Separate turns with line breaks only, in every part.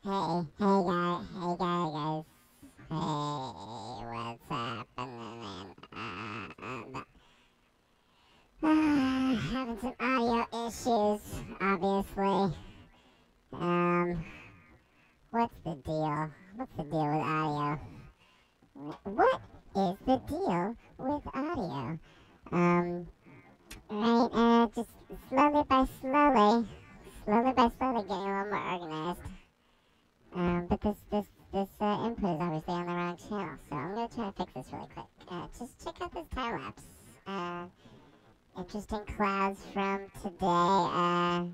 guys. Hey, what's happening? Having some audio issues, obviously. Um, what's the deal? What's the deal with audio? What is the deal with audio? Just slowly by slowly getting a little more organized. But this input is obviously on the wrong channel, so I'm gonna try to fix this really quick. Just check out this time lapse. Interesting clouds from today.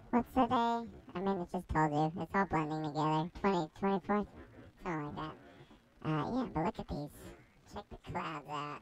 What's the day? I mean, it just told you. It's all blending together. 24th? Something like that. Yeah, but look at these. Check the clouds out.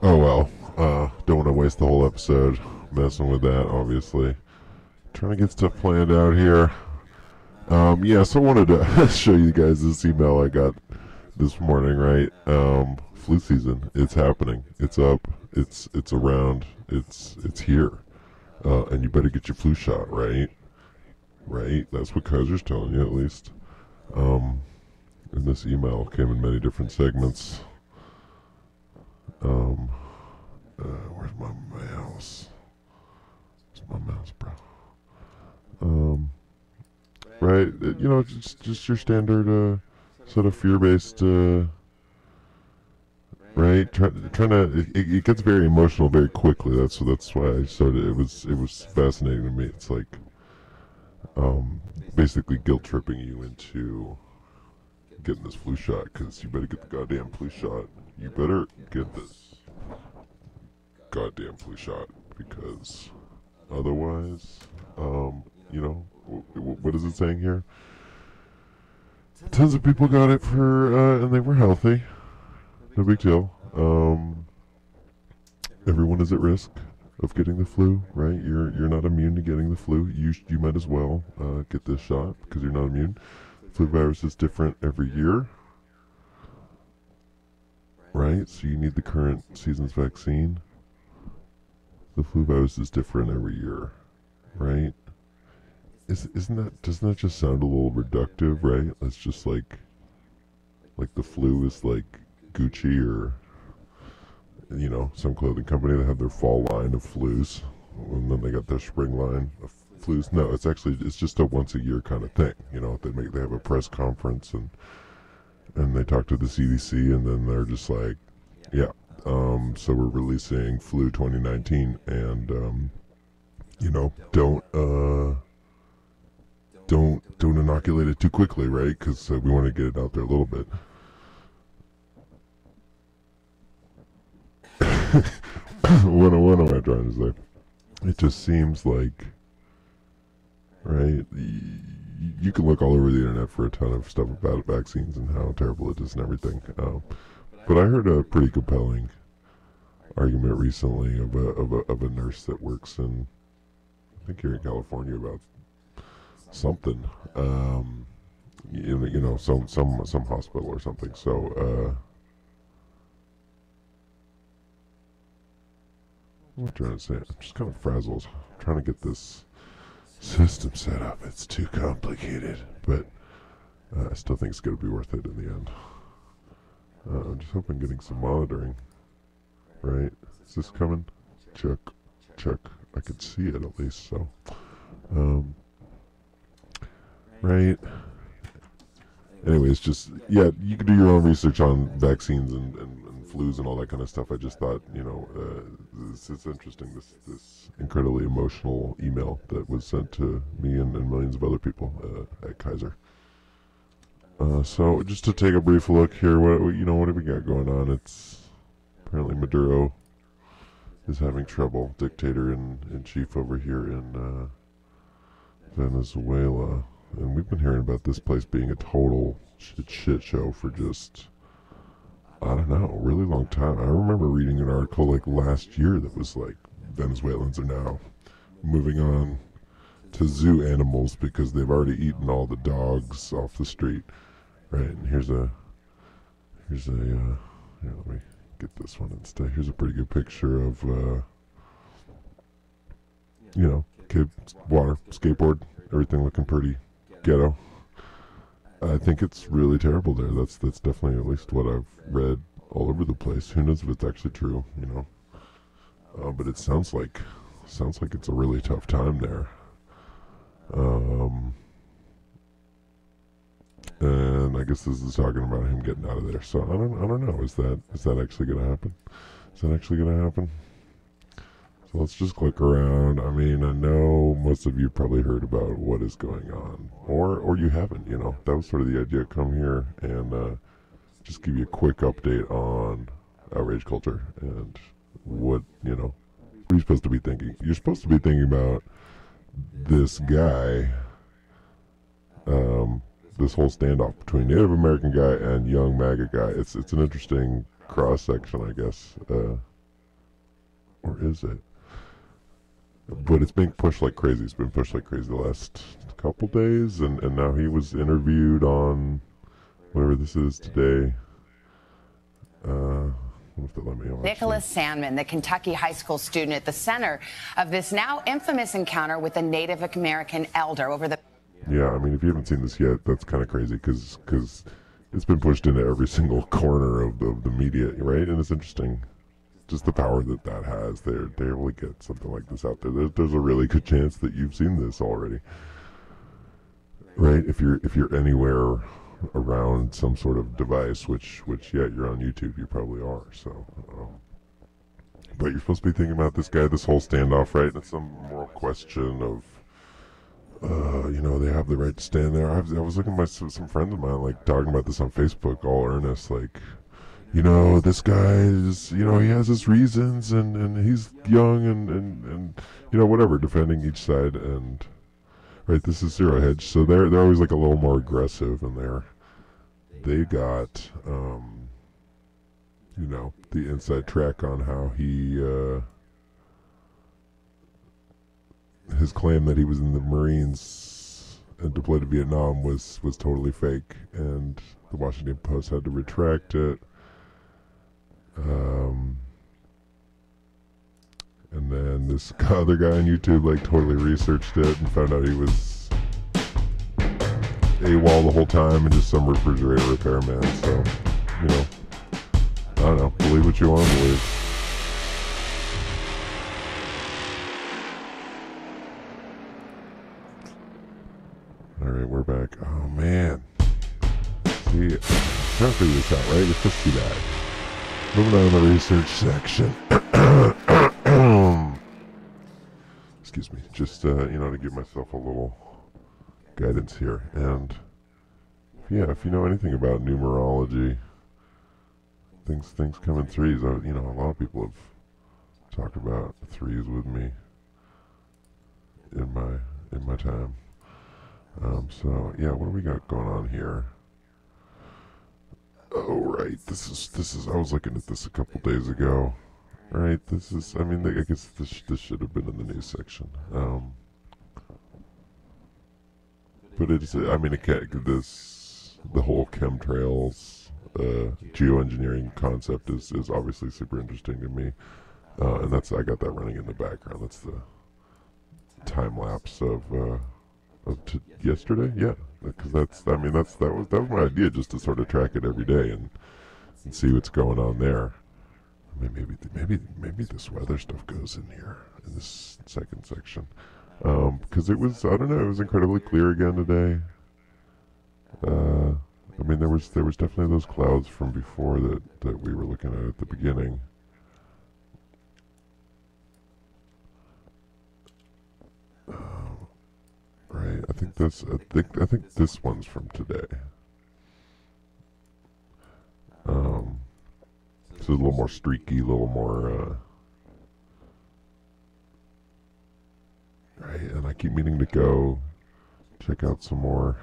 Oh well. Don't want to waste the whole episode messing with that, obviously. Trying to get stuff planned out here. So I wanted to show you guys this email I got this morning, right? Flu season. It's happening. It's up. It's around. It's here. And you better get your flu shot, right? Right? That's what Kaiser's telling you, at least. And this email came in many different segments. Where's my mouse? Where's my mouse, bro? Right, just your standard, sort of fear-based, right? Trying to, it gets very emotional very quickly. That's why I started. It was fascinating to me. It's like, basically guilt tripping you into getting this flu shot, because you better get the goddamn flu shot. You better get this goddamn flu shot, because otherwise, what is it saying here? Tons of people got it and they were healthy. No big deal. Everyone is at risk of getting the flu, right? You're not immune to getting the flu. You might as well get this shot because you're not immune. Flu virus is different every year, right? So you need the current season's vaccine. The flu virus is different every year, right? Doesn't that just sound a little reductive, right? It's just like the flu is like Gucci or some clothing company that have their fall line of flus, and then they got their spring line of flus. No, it's just a once a year kind of thing. They have a press conference and they talk to the CDC, and then they're just like, yeah, so we're releasing flu 2019, and don't inoculate it too quickly, right? Because we want to get it out there a little bit. What am I trying to say? It just seems like, right? You can look all over the internet for a ton of stuff about vaccines and how terrible it is and everything. But I heard a pretty compelling argument recently of a nurse that works in, I think here in California, about something, some hospital or something. So, what am I trying to say? I'm just kind of frazzled. I'm trying to get this system set up. It's too complicated, but I still think it's going to be worth it in the end. I'm just hoping getting some monitoring, right? Is this coming? Check, check. I could see it at least, so. Um, right? Anyways, just, yeah, you can do your own research on vaccines and flus and all that kind of stuff. I just thought, it's interesting, this incredibly emotional email that was sent to me and millions of other people at Kaiser. So just to take a brief look here, what do we got going on? It's apparently Maduro is having trouble, dictator in chief over here in Venezuela, and we've been hearing about this place being a total shit show for just, I don't know, a really long time. I remember reading an article like last year that was like Venezuelans are now moving on to zoo animals because they've already eaten all the dogs off the street. Right, and here's a here, let me get this one instead. Here's a pretty good picture of kid, water, skateboard, everything looking pretty ghetto. I think it's really terrible there. That's definitely at least what I've read all over the place. Who knows if it's actually true, but it sounds like it's a really tough time there. And I guess this is talking about him getting out of there. So I don't know. Is that actually gonna happen? Is that actually gonna happen? So let's just click around. I mean, I know most of you probably heard about what is going on, or you haven't. That was sort of the idea. Come here and just give you a quick update on outrage culture and what are you supposed to be thinking? You're supposed to be thinking about this guy. This whole standoff between Native American guy and young MAGA guy. It's an interesting cross section, I guess. Or is it? But it's being pushed like crazy. It's been pushed like crazy the last couple days, and now he was interviewed on whatever this is today.
Nicholas Sandman, the Kentucky high school student at the center of this now infamous encounter with a Native American elder over the...
Yeah, I mean, if you haven't seen this yet, that's kind of crazy because it's been pushed into every single corner of the media, right? And it's interesting, just the power that has. They really get something like this out there. There's a really good chance that you've seen this already, right? If you're anywhere around some sort of device, which yeah, you're on YouTube, you probably are. So, but you're supposed to be thinking about this guy, this whole standoff, right? It's some moral question of. They have the right to stand there. I was looking at some friends of mine, like, talking about this on Facebook, all earnest, like, this guy is, he has his reasons, and he's young, and whatever, defending each side, and, right, this is Zero Hedge, so they're always, like, a little more aggressive, and they got, the inside track on how he, his claim that he was in the Marines and deployed to Vietnam was totally fake, and the Washington Post had to retract it. And then this other guy on YouTube totally researched it and found out he was AWOL the whole time and just some refrigerator repairman. So, I don't know. Believe what you want to believe. Alright, we're back. Oh, man. See, I'm trying to figure this out, right? You're supposed to see that. Moving on to the research section. Excuse me. Just, to give myself a little guidance here. And, yeah, if you know anything about numerology, things come in threes. A lot of people have talked about threes with me in my time. So yeah, what do we got going on here? Oh, right, this is, I was looking at this a couple days ago. Right, this is, I guess this should have been in the news section. But it's, the whole chemtrails, geoengineering concept is obviously super interesting to me. And I got that running in the background. That's the time lapse of yesterday, yeah, because that was my idea, just to sort of track it every day and see what's going on there. maybe this weather stuff goes in here in this second section. Because it was, I don't know, it was incredibly clear again today. I mean, there was definitely those clouds from before that we were looking at the beginning. Right, I think this one's from today. It's a little more streaky, a little more, right, and I keep meaning to go check out some more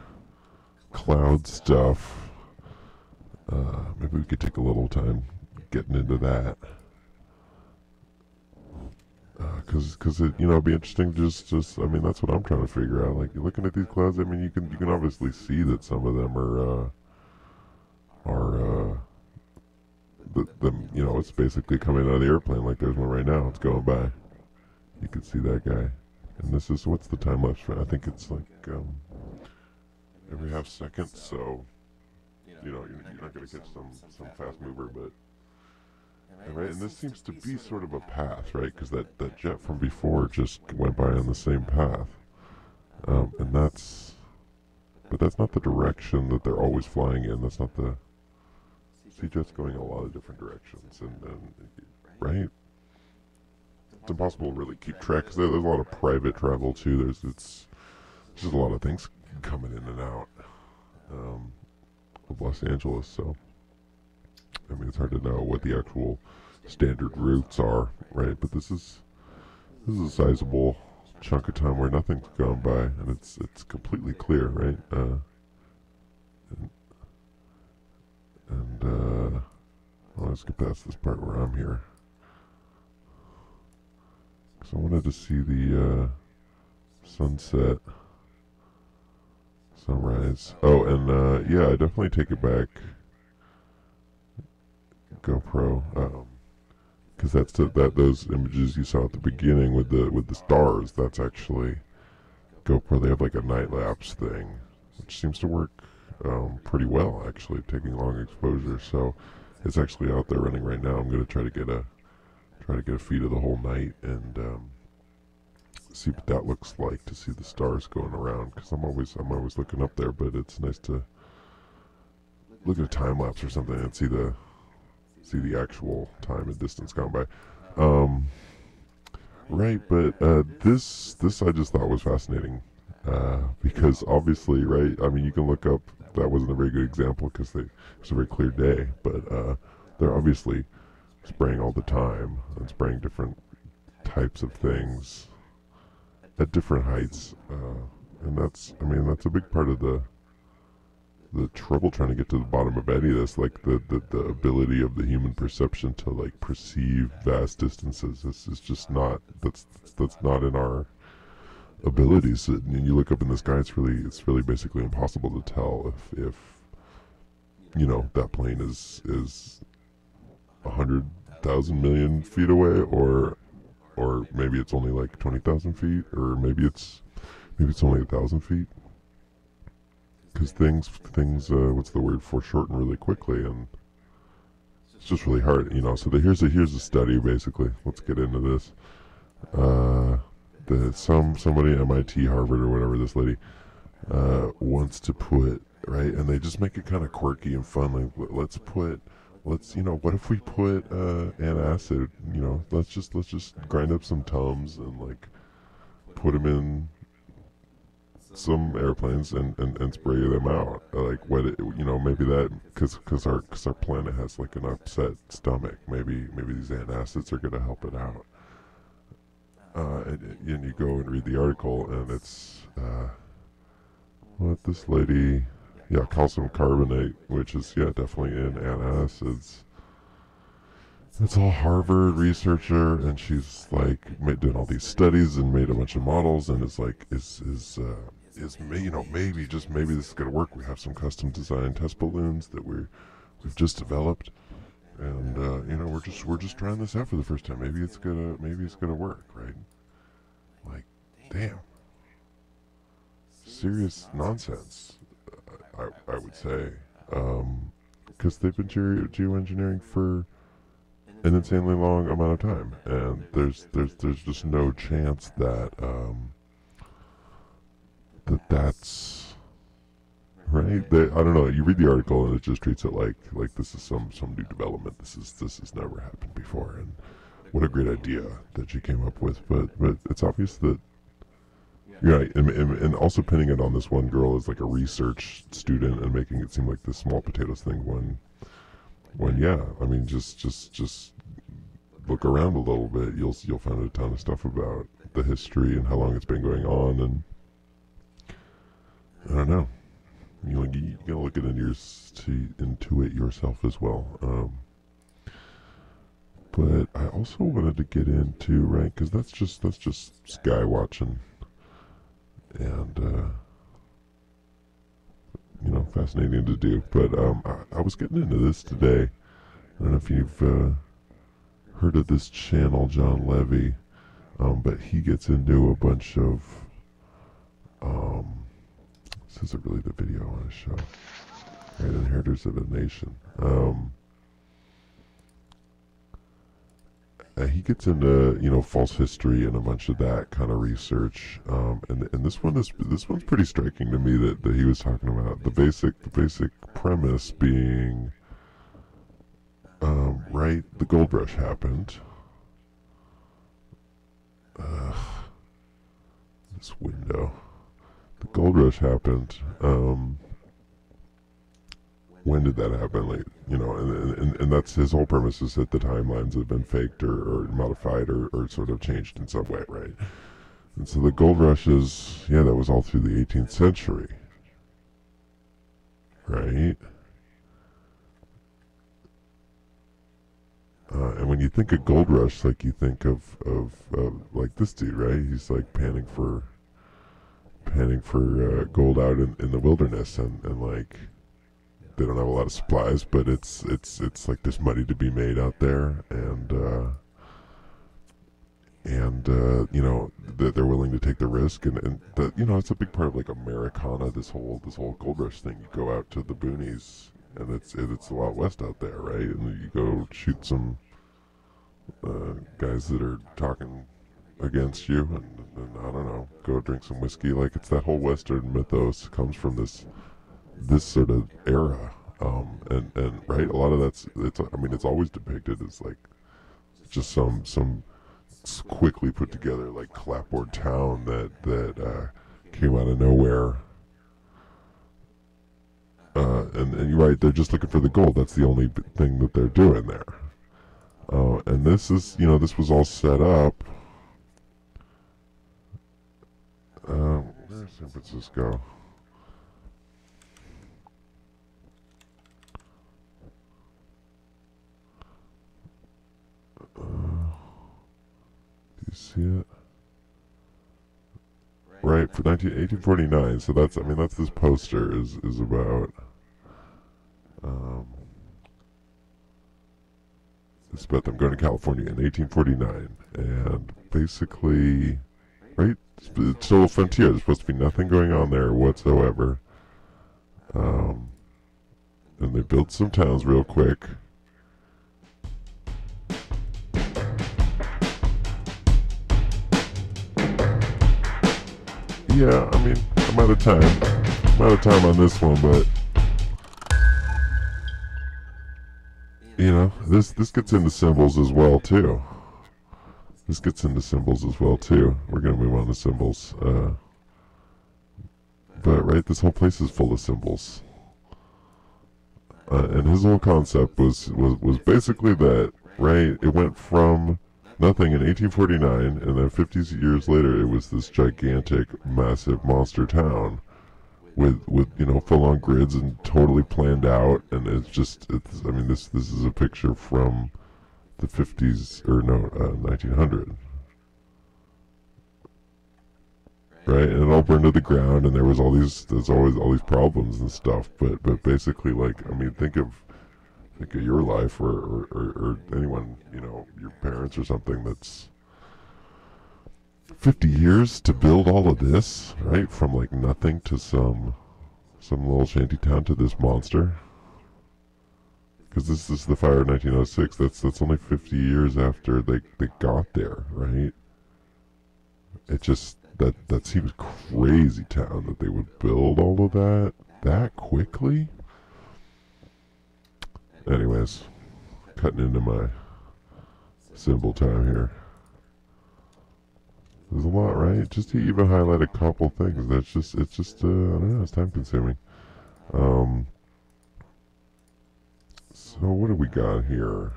cloud stuff. Maybe we could take a little time getting into that. Cause it, you know, it'd be interesting. I mean, that's what I'm trying to figure out. Like, you're looking at these clouds. I mean, you can obviously see that some of them you know, it's basically coming out of the airplane. Like, there's one right now. It's going by. You can see that guy. And this is, what's the time lapse for? I think it's like every half second. So, you know, you're not gonna catch some fast mover, but. Right, and this seems to be sort of a path, right? Because that jet from before just went by on the same path, and that's not the direction that they're always flying in. That's not the. See, jets going in a lot of different directions, and right, it's impossible to really keep track because there's a lot of private travel too. There's just a lot of things coming in and out of Los Angeles, so. I mean, it's hard to know what the actual standard routes are, right? But this is a sizable chunk of time where nothing's gone by, and it's completely clear, right? Let's get past this part where I'm here. So I wanted to see the sunset, sunrise. Oh, and yeah, I definitely take it back. GoPro, because those images you saw at the beginning with the stars, that's actually GoPro. They have like a night lapse thing, which seems to work pretty well, actually, taking long exposure. So it's actually out there running right now. I'm gonna try to get a feed of the whole night and see what that looks like, to see the stars going around. Because I'm always looking up there, but it's nice to look at a time lapse or something and see the actual time and distance gone by. Right, but this I just thought was fascinating because obviously, right, I mean, you can look up, that wasn't a very good example because it was a very clear day, but they're obviously spraying all the time and spraying different types of things at different heights, and that's a big part of the trouble trying to get to the bottom of any of this, like the ability of the human perception to like perceive vast distances. This is just not, that's not in our abilities. And you look up in the sky, it's really basically impossible to tell if you know, that plane is 100,000 million feet away, or maybe it's only like 20,000 feet, or maybe it's only 1,000 feet. Because things, what's the word, foreshorten really quickly, and it's just really hard, you know. So here's a study, basically. Let's get into this. Somebody, MIT, Harvard, or whatever, this lady wants to put, right, and they just make it kind of quirky and fun. Like, let's, you know, what if we put antacid, you know, let's just grind up some Tums and like put them in some airplanes and spray them out, like what it, you know, maybe that, because our planet has like an upset stomach, maybe these antacids are gonna help it out. And you go and read the article, and it's what this lady, yeah, calcium carbonate, which is, yeah, definitely in antacids. It's all Harvard researcher, and she's like doing all these studies and made a bunch of models, and it's like you know, maybe this is gonna work. We have some custom designed test balloons that we've just developed, and you know, we're just trying this out for the first time. Maybe it's gonna work, right? Like, damn, serious nonsense, I would say, because they've been geoengineering for an insanely long amount of time, and there's just no chance that that's right. I don't know. You read the article and it just treats it like this is some new development. This has never happened before, and what a great idea that she came up with. But it's obvious that you're right, and also pinning it on this one girl as like a research student and making it seem like this small potatoes thing when yeah, I mean just look around a little bit, you'll find a ton of stuff about the history and how long it's been going on, and I don't know. You gotta look into it yourself as well. But I also wanted to get into, right, because that's just sky watching, and fascinating to do. But I was getting into this today. I don't know if you've heard of this channel, John Levy, but he gets into a bunch of this isn't really the video I want to show. Right, Inheritors of a Nation. He gets into false history and a bunch of that kind of research, and this one's pretty striking to me that he was talking about the basic premise being right, the gold rush happened. This window. The gold rush happened. When did that happen? Like, and that's his whole premise, is that the timelines have been faked or modified or sort of changed in some way, right? And so the gold rushes, that was all through the 18th century, right? And when you think of gold rush, like you think of like this dude, right? He's like panning for gold out in the wilderness, and like they don't have a lot of supplies, but it's like there's money to be made out there, and that they're willing to take the risk, and that it's a big part of like Americana. This whole gold rush thing. You go out to the boonies, and it's the Wild West out there, right? And you go shoot some guys that are talking against you, and I don't know, go drink some whiskey. Like, it's that whole Western mythos comes from this sort of era, and right, a lot of it's always depicted as like just some quickly put together like clapboard town that came out of nowhere, and you're right, they're just looking for the gold. That's the only thing that they're doing there, and this is this was all set up. Where's San Francisco? Do you see it? Right, for 1849. So that's this poster is about. It's about them going to California in 1849, and basically, right, it's still a frontier. There's supposed to be nothing going on there whatsoever. And they built some towns real quick. Yeah, I'm out of time on this one, but this gets into symbols as well too. We're gonna move on to symbols, but right, this whole place is full of symbols, and his whole concept was basically that, right? It went from nothing in 1849, and then 50 years later, it was this gigantic, massive monster town with full-on grids and totally planned out. And this is a picture from the 50s, or no, 1900, right? And it all burned to the ground, and there's always all these problems and stuff. But basically, like, think of your life or anyone, your parents or something, that's 50 years to build all of this, right? From like nothing to some little shanty town to this monster. Because this is the fire of 1906. That's only 50 years after they got there, right? It just that seems crazy town that they would build all of that quickly. Anyways, cutting into my symbol time here. There's a lot, right? Just to even highlight a couple things. It's just I don't know, it's time consuming. So what do we got here?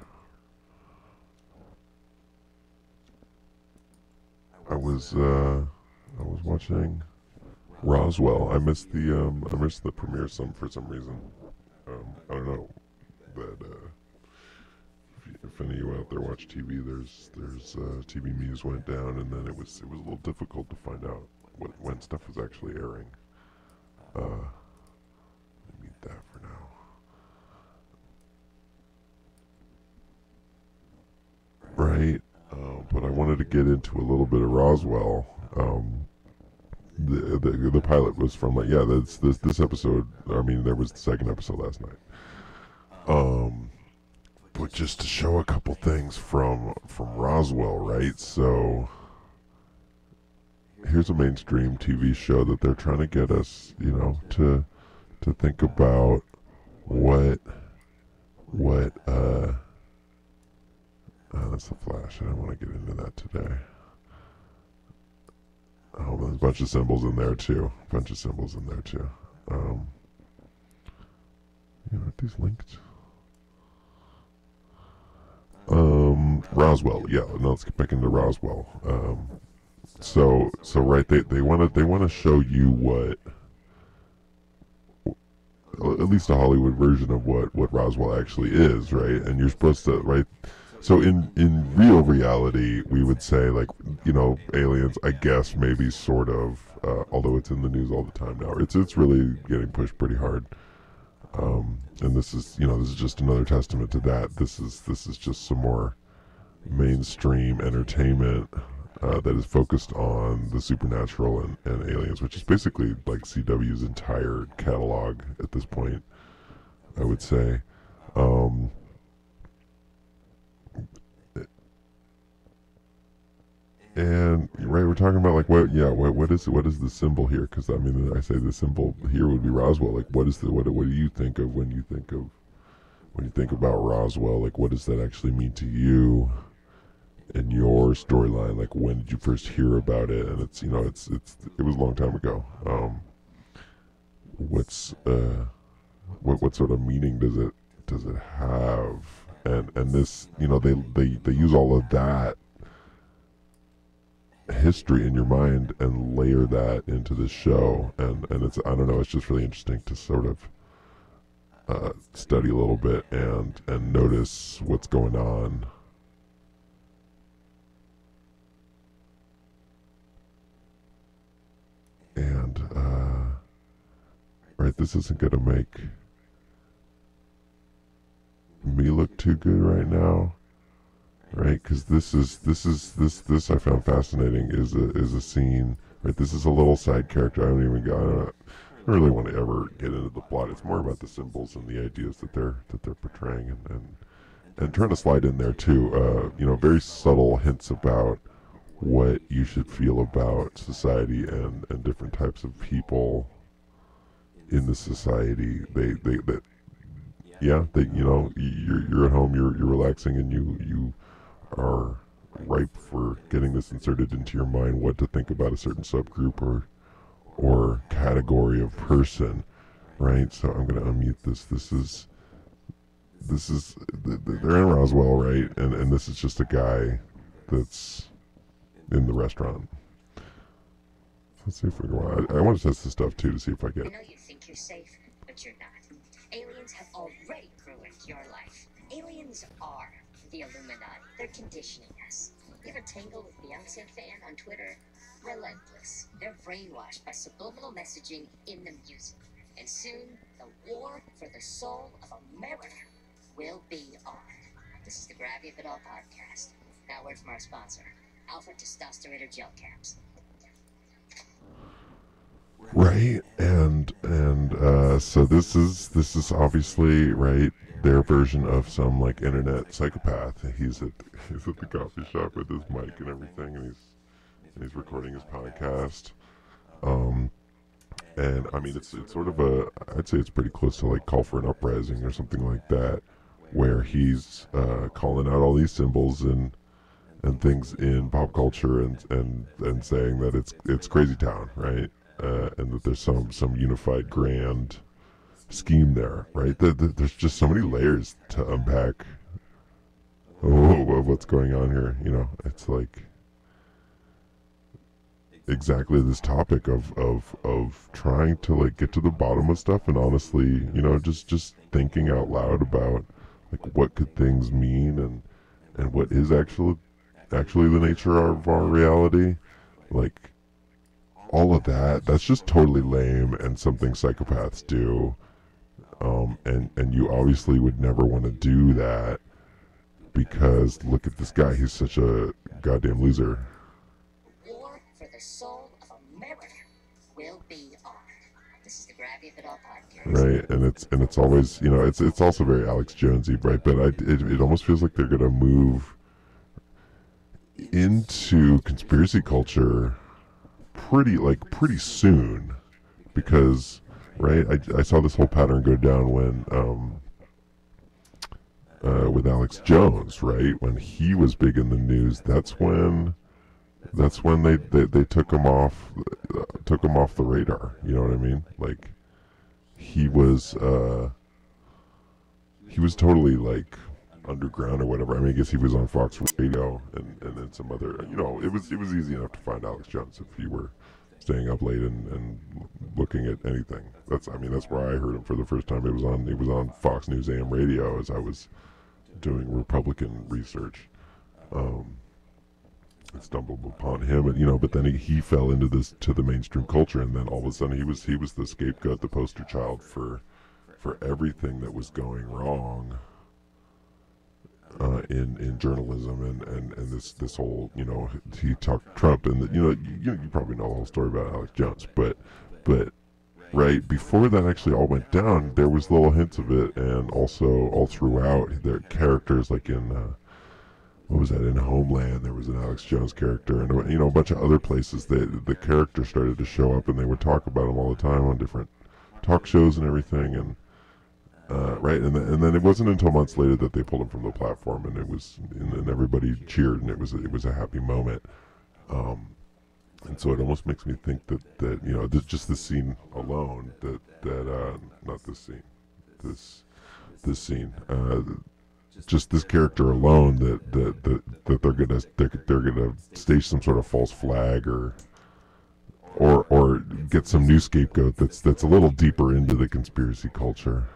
I was watching Roswell. I missed the premiere for some reason. I don't know, but if any of you out there watch TV, there's TV Muse went down, and then it was a little difficult to find out when stuff was actually airing. Let me mute that for now. Right, but I wanted to get into a little bit of Roswell. The pilot was from this episode. I mean, there was the second episode last night. But just to show a couple things from Roswell, right? So here's a mainstream TV show that they're trying to get us, to think about what that's the Flash. I don't want to get into that today. Oh, there's a bunch of symbols in there too. Aren't these linked? Roswell. Yeah, no, let's get back into Roswell. So right, they want to show you what, at least a Hollywood version of what Roswell actually is, right? And you're supposed to, right? So in real reality, we would say, like, aliens, I guess, maybe sort of, although it's in the news all the time now. It's really getting pushed pretty hard. And this is just another testament to that. This is just some more mainstream entertainment that is focused on the supernatural and aliens, which is basically like CW's entire catalog at this point, I would say. And right, we're talking about like what is the symbol here? Because I mean, I say the symbol here would be Roswell. Like, what do you think of when you think about Roswell? Like, what does that actually mean to you in your storyline? Like, when did you first hear about it? And it was a long time ago. What sort of meaning does it have? And this, they use all of that history in your mind and layer that into the show, and it's, I don't know, it's just really interesting to sort of study a little bit and notice what's going on. And right, this isn't gonna make me look too good right now. Right, because this I found fascinating is a scene. Right, this is a little side character. I don't really want to ever get into the plot. It's more about the symbols and the ideas that they're portraying and trying to slide in there too. Very subtle hints about what you should feel about society and different types of people in the society. You're at home, you're relaxing, and you are ripe for getting this inserted into your mind, what to think about a certain subgroup or category of person, right? So I'm gonna unmute this. This is they're in Roswell, right? And this is just a guy that's in the restaurant. Let's see if we can. I want to test this stuff too to see if I get.
I know you think you're safe, but you're not. Aliens have already ruined your life. Aliens are the Illuminati. They're conditioning us. You ever tangle with Beyonce fan on Twitter? Relentless. They're brainwashed by subliminal messaging in the music. And soon, the war for the soul of America will be on. This is the Gravity of It All podcast. Now, word from our sponsor, Alpha Testosterone Gel Caps.
right? And so this is obviously, right, their version of some like internet psychopath. He's at the coffee shop with his mic and everything, and he's recording his podcast. And I mean, it's sort of I'd say it's pretty close to like Call for an Uprising or something like that, where he's calling out all these symbols and things in pop culture and saying that it's crazy town, right? And that there's some unified grand scheme there, right? There's just so many layers to unpack of what's going on here. You know, it's like exactly this topic of trying to like get to the bottom of stuff, and honestly, you know, just thinking out loud about like what could things mean, and what is actually the nature of our reality. Like all of that's just totally lame and something psychopaths do. And you obviously would never want to do that, because look at this guy, he's such a goddamn loser.
War for the soul of America will be on. This is the Gravity of It All podcast.
Right, and it's always, you know, it's also very Alex Jonesy, right? But it almost feels like they're gonna move into conspiracy culture pretty soon, because right, I saw this whole pattern go down when with Alex Jones, right, when he was big in the news. That's when they took him off the radar. You know what I mean? Like he was totally like underground or whatever. I mean, I guess he was on Fox Radio and then some other, you know, it was easy enough to find Alex Jones if you were staying up late and looking at anything. That's where I heard him for the first time. He was on Fox News AM radio as I was doing Republican research. I stumbled upon him, and you know, but then he fell into the mainstream culture, and then all of a sudden he was the scapegoat, the poster child for everything that was going wrong in journalism and this whole, you know, he talked Trump, and you probably know the whole story about Alex Jones, but right before that actually all went down, there was little hints of it, and also all throughout their characters, like in what was that, in Homeland there was an Alex Jones character, and you know, a bunch of other places the character started to show up, and they would talk about him all the time on different talk shows and everything, and right, and then it wasn't until months later that they pulled him from the platform, and and everybody cheered, and it was a happy moment. And so it almost makes me think that you know, just this scene alone, not this scene, this scene, just this character alone, that they're gonna stage some sort of false flag or get some new scapegoat that's a little deeper into the conspiracy culture.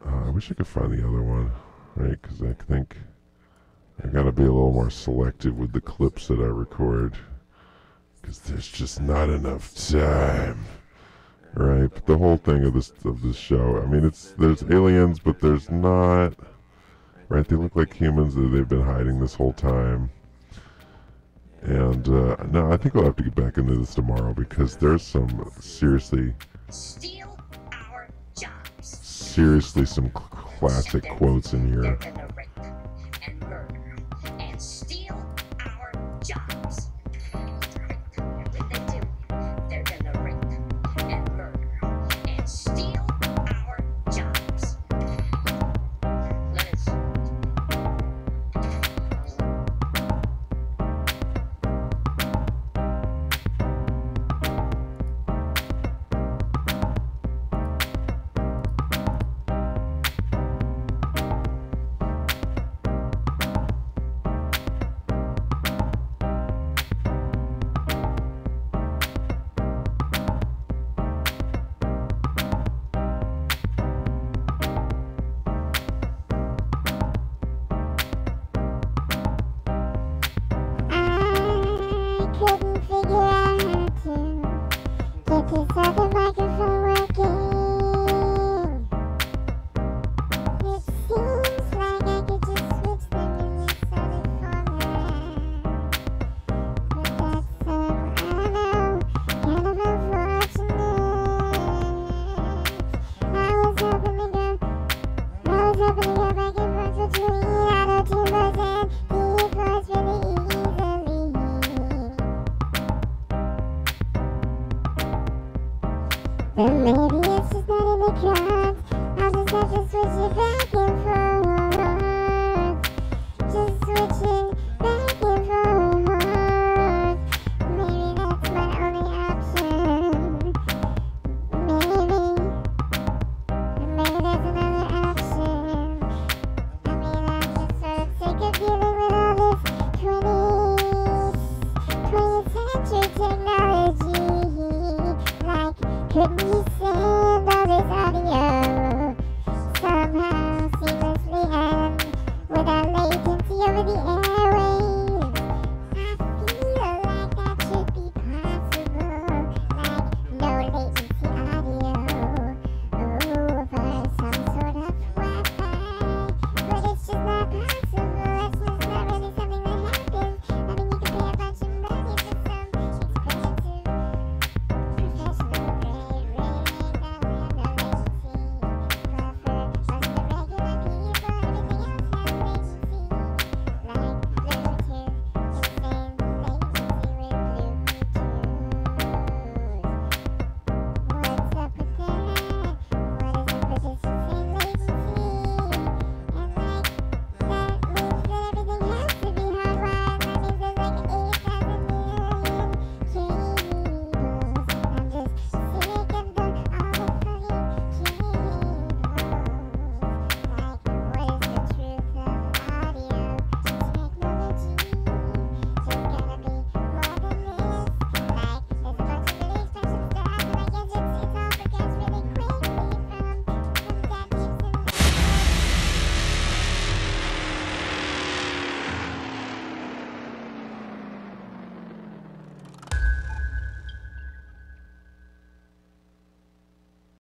I wish I could find the other one, right? Because I think I gotta be a little more selective with the clips that I record, because there's just not enough time, right? But the whole thing of this show, I mean, there's aliens, but there's not, right? They look like humans that they've been hiding this whole time. And no, I think I'll have to get back into this tomorrow, because there's some seriously some classic quotes in here.
They're gonna rape and murder and steal our jobs. And when they do, they're gonna rape and murder and steal